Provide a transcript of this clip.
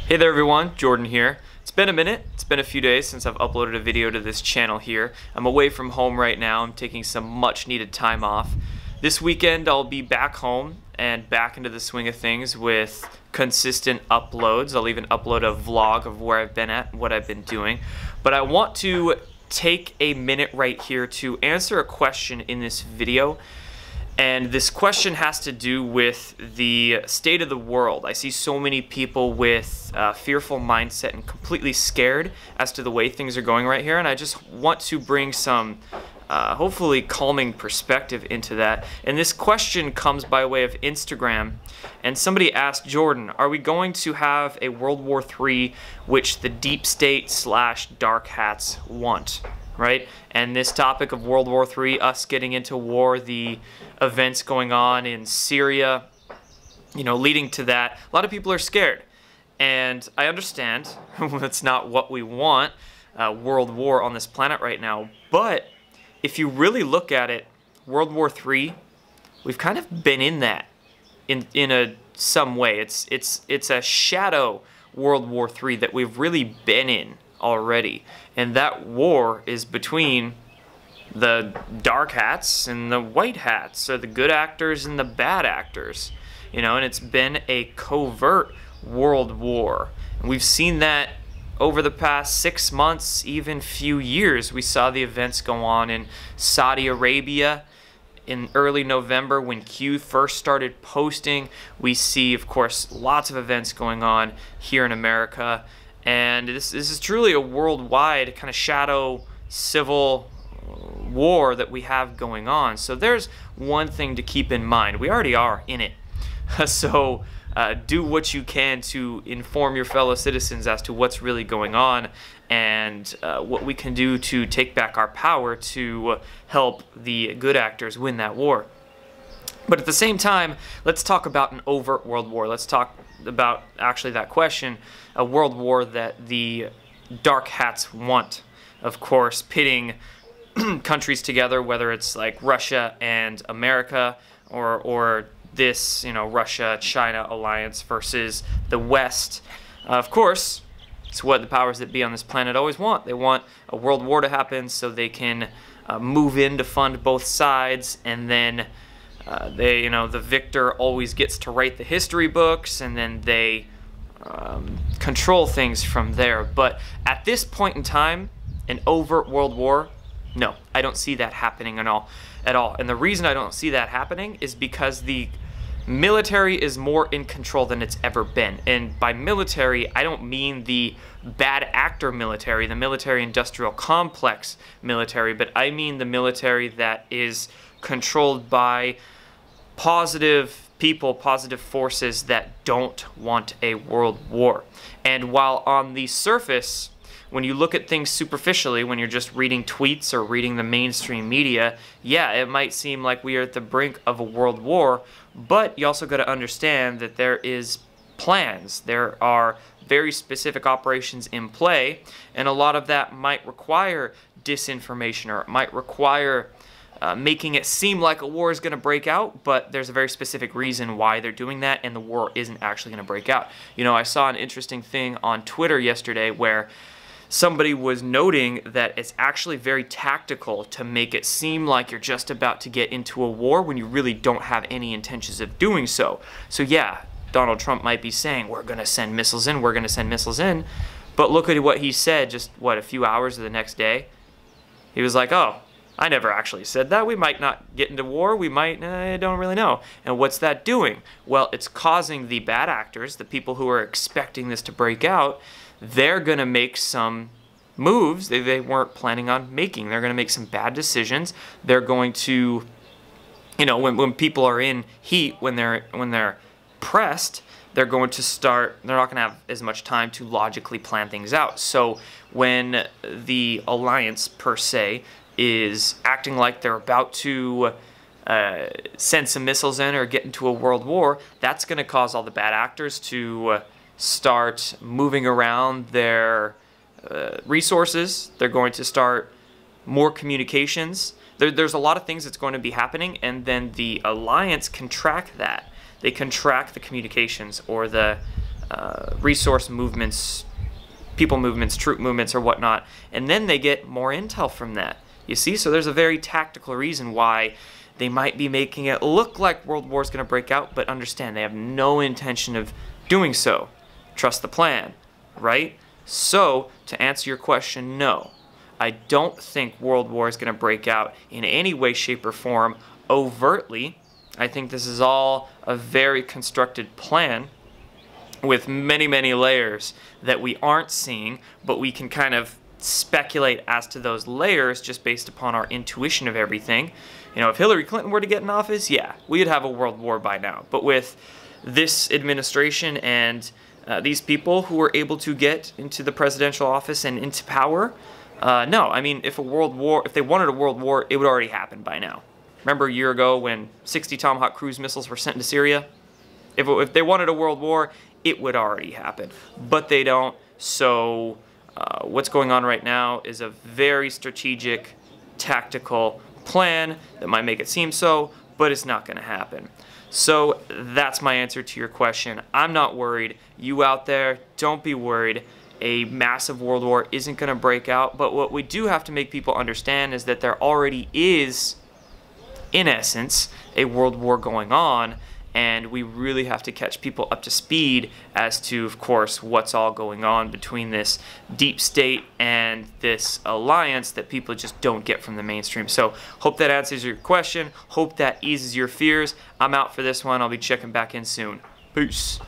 Hey there everyone, Jordan here. It's been a minute, it's been a few days since I've uploaded a video to this channel here. I'm away from home right now, I'm taking some much needed time off. This weekend I'll be back home and back into the swing of things with consistent uploads. I'll even upload a vlog of where I've been at and what I've been doing. But I want to take a minute right here to answer a question in this video. And this question has to do with the state of the world. I see so many people with a fearful mindset and completely scared as to the way things are going right here. And I just want to bring some hopefully calming perspective into that. And this question comes by way of Instagram. And somebody asked, Jordan, are we going to have a World War III which the deep state / dark hats want? Right? And this topic of World War III, us getting into war, the events going on in Syria, leading to that, a lot of people are scared. And I understand that's not what we want, world war on this planet right now. But if you really look at it, World War III, we've kind of been in that in some way. It's a shadow World War III that we've really been in already, and that war is between the dark hats and the white hats, so the good actors and the bad actors, and it's been a covert world war, and we've seen that over the past 6 months, even few years. We saw the events go on in Saudi Arabia in early November when Q first started posting. We see, of course, lots of events going on here in America. And this is truly a worldwide kind of shadow civil war that we have going on. So there's one thing to keep in mind. We already are in it. So do what you can to inform your fellow citizens as to what's really going on and what we can do to take back our power to help the good actors win that war. But at the same time, let's talk about an overt world war. Let's talk about actually that question, a world war that the dark hats want. Of course, pitting countries together, whether it's like Russia and America or this, Russia-China alliance versus the West. Of course, it's what the powers that be on this planet always want. They want a world war to happen so they can move in to fund both sides, and then the victor always gets to write the history books, and then they control things from there. But at this point in time, an overt world war, no, I don't see that happening at all. And the reason I don't see that happening is because the military is more in control than it's ever been. And by military, I don't mean the bad actor military, the military-industrial complex military, but I mean the military that is controlled by positive people, positive forces that don't want a world war. And while on the surface, when you look at things superficially, when you're just reading tweets or reading the mainstream media, yeah, it might seem like we are at the brink of a world war, but you also got to understand that there is plans. There are very specific operations in play, and a lot of that might require disinformation, or it might require making it seem like a war is going to break out, but there's a very specific reason why they're doing that, and the war isn't actually going to break out. I saw an interesting thing on Twitter yesterday where somebody was noting that it's actually very tactical to make it seem like you're just about to get into a war when you really don't have any intentions of doing so. So yeah, Donald Trump might be saying, we're going to send missiles in, we're going to send missiles in, but look at what he said just, a few hours of the next day? He was like, oh, I never actually said that. We might not get into war. We might, I don't really know. And what's that doing? Well, it's causing the bad actors, the people who are expecting this to break out, they're going to make some moves they weren't planning on making. They're going to make some bad decisions. They're going to, when people are in heat, when they're pressed, they're going to start, they're not going to have as much time to logically plan things out. So when the alliance, per se, is acting like they're about to send some missiles in or get into a world war, that's going to cause all the bad actors to start moving around their resources. They're going to start more communications. There's a lot of things that's going to be happening, and then the alliance can track that. They can track the communications or the resource movements, people movements, troop movements, or whatnot, and then they get more intel from that. You see? So there's a very tactical reason why they might be making it look like World War is going to break out, but understand they have no intention of doing so. Trust the plan, right? So, to answer your question, no. I don't think World War is going to break out in any way, shape, or form overtly. I think this is all a very constructed plan with many, many layers that we aren't seeing, but we can kind of speculate as to those layers just based upon our intuition of everything. You know, if Hillary Clinton were to get in office, yeah, we'd have a world war by now. But with this administration and these people who were able to get into the presidential office and into power, no. I mean, if they wanted a world war, it would already happen by now. Remember a year ago when 60 Tomahawk cruise missiles were sent to Syria? If they wanted a world war, it would already happen. But they don't. So what's going on right now is a very strategic, tactical plan that might make it seem so, but it's not going to happen. So that's my answer to your question. I'm not worried. You out there, don't be worried. A massive world war isn't going to break out, but what we do have to make people understand is that there already is, in essence, a world war going on, and we really have to catch people up to speed as to, of course, what's all going on between this deep state and this alliance that people just don't get from the mainstream. So hope that answers your question. Hope that eases your fears. I'm out for this one. I'll be checking back in soon. Peace.